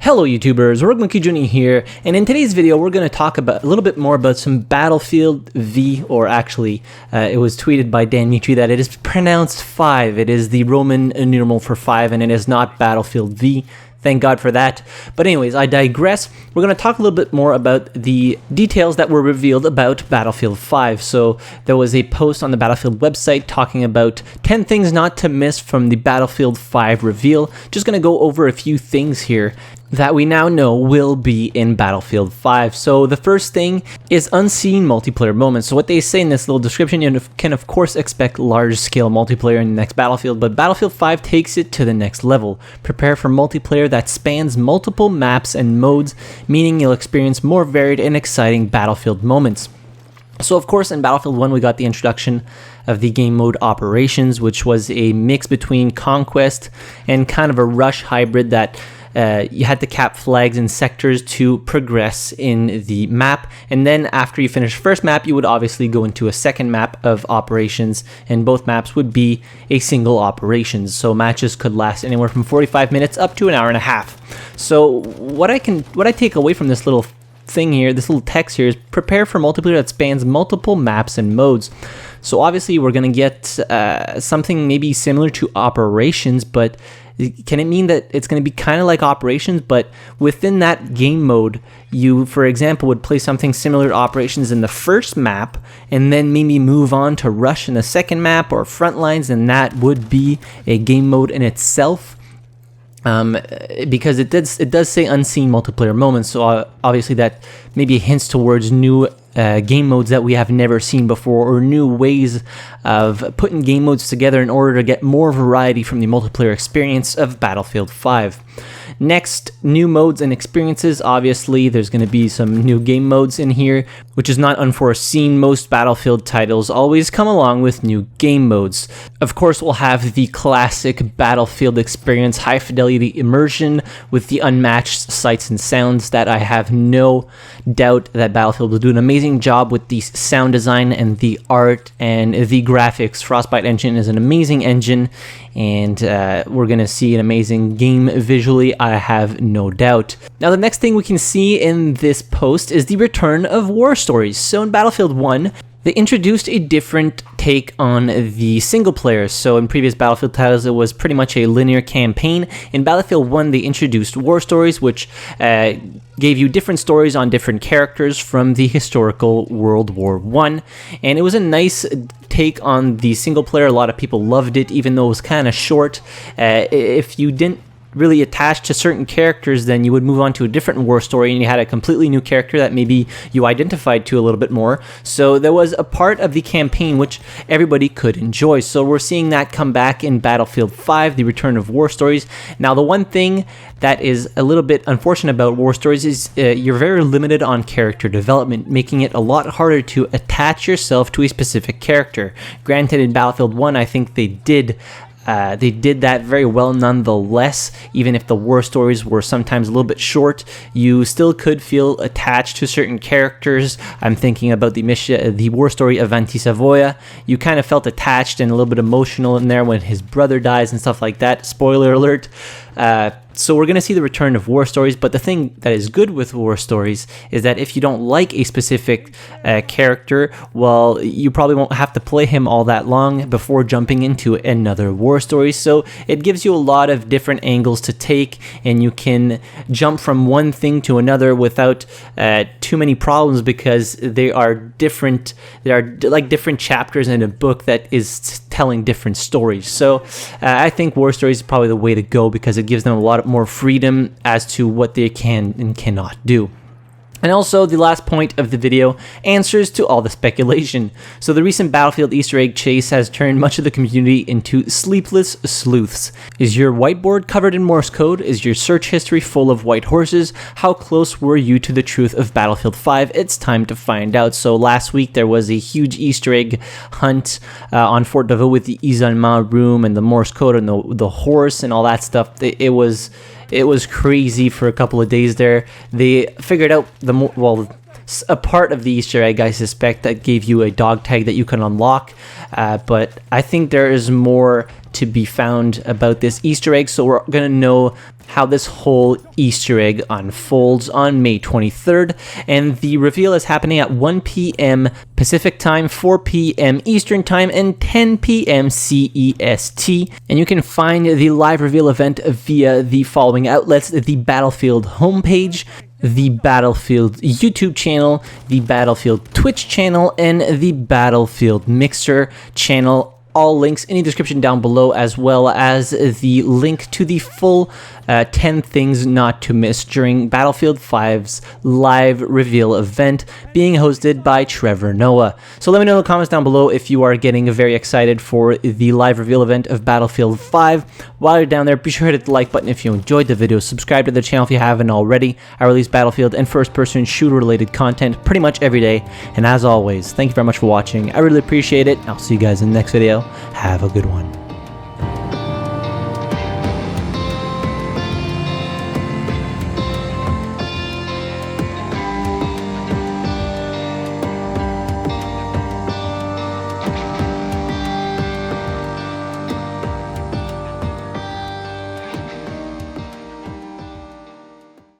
Hello YouTubers, RogueMonkeyJr here, and in today's video we're going to talk about a little bit more about some Battlefield V, or actually it was tweeted by Dan Mitri that it is pronounced 5. It is the Roman numeral for 5 and it is not Battlefield V. Thank God for that. But anyways, I digress. We're going to talk a little bit more about the details that were revealed about Battlefield 5. So there was a post on the Battlefield website talking about 10 things not to miss from the Battlefield 5 reveal. Just going to go over a few things here that we now know will be in Battlefield 5. So the first thing is unseen multiplayer moments. So what they say in this little description, you can of course expect large-scale multiplayer in the next Battlefield, but Battlefield 5 takes it to the next level. Prepare for multiplayer that spans multiple maps and modes, meaning you'll experience more varied and exciting Battlefield moments. So of course in Battlefield 1 we got the introduction of the game mode Operations, which was a mix between Conquest and kind of a rush hybrid that you had to cap flags and sectors to progress in the map, and then after you finish the first map you would obviously go into a second map of Operations, and both maps would be a single Operations, so matches could last anywhere from 45 minutes up to an hour and a half. So what I take away from this little thing here, this little text here, is prepare for multiplayer that spans multiple maps and modes. So obviously we're going to get something maybe similar to Operations, but can it mean that it's going to be kind of like Operations, but within that game mode, you, for example, would play something similar to Operations in the first map, and then maybe move on to Rush in the second map, or Frontlines, and that would be a game mode in itself? Because it does say unseen multiplayer moments, so obviously that maybe hints towards new game modes that we have never seen before, or new ways of putting game modes together in order to get more variety from the multiplayer experience of Battlefield 5. Next, new modes and experiences. Obviously, there's going to be some new game modes in here, which is not unforeseen. Most Battlefield titles always come along with new game modes. Of course, we'll have the classic Battlefield experience, high fidelity immersion with the unmatched sights and sounds that I have no doubt that Battlefield will do an amazing job with the sound design and the art and the graphics. Frostbite engine is an amazing engine, and we're going to see an amazing game visually, I have no doubt. Now the next thing we can see in this post is the return of war stories. So in Battlefield 1, they introduced a different take on the single player. So in previous Battlefield titles, it was pretty much a linear campaign. In Battlefield 1, they introduced war stories, which gave you different stories on different characters from the historical World War I. And it was a nice take on the single player. A lot of people loved it, even though it was kind of short. If you didn't really attached to certain characters, then you would move on to a different war story and you had a completely new character that maybe you identified to a little bit more. So there was a part of the campaign which everybody could enjoy. So we're seeing that come back in Battlefield 5, the return of war stories. Now the one thing that is a little bit unfortunate about war stories is you're very limited on character development, making it a lot harder to attach yourself to a specific character. Granted, in Battlefield 1, I think they did that very well nonetheless. Even if the war stories were sometimes a little bit short, you still could feel attached to certain characters. I'm thinking about the war story of Anti-Savoia. You kind of felt attached and a little bit emotional in there when his brother dies and stuff like that. Spoiler alert. So we're going to see the return of war stories, but the thing that is good with war stories is that if you don't like a specific character, well, you probably won't have to play him all that long before jumping into another war story. So it gives you a lot of different angles to take, and you can jump from one thing to another without too many problems, because they are different. They are like different chapters in a book that is telling different stories. So I think war stories is probably the way to go, because it gives them a lot more freedom as to what they can and cannot do. And also, the last point of the video answers to all the speculation. So the recent Battlefield Easter egg chase has turned much of the community into sleepless sleuths. Is your whiteboard covered in Morse code? Is your search history full of white horses? How close were you to the truth of Battlefield 5? It's time to find out. So last week there was a huge Easter egg hunt on Fort Deville with the isolement room and the Morse code and the horse and all that stuff. It was crazy for a couple of days there. They figured out a part of the Easter egg, I suspect, that gave you a dog tag that you can unlock. But I think there is more to be found about this Easter egg, so we're going to know how this whole Easter egg unfolds on May 23rd, and the reveal is happening at 1 p.m. Pacific time, 4 p.m. Eastern time, and 10 p.m. CEST. And you can find the live reveal event via the following outlets: the Battlefield homepage, the Battlefield YouTube channel, the Battlefield Twitch channel, and the Battlefield Mixer channel. All links in the description down below, as well as the link to the full 10 things not to miss during Battlefield 5's live reveal event being hosted by Trevor Noah. So let me know in the comments down below if you are getting very excited for the live reveal event of Battlefield 5. While you're down there, be sure to hit the like button if you enjoyed the video, subscribe to the channel if you haven't already. I release Battlefield and first-person shooter-related content pretty much every day, and as always, thank you very much for watching. I really appreciate it. I'll see you guys in the next video. Have a good one.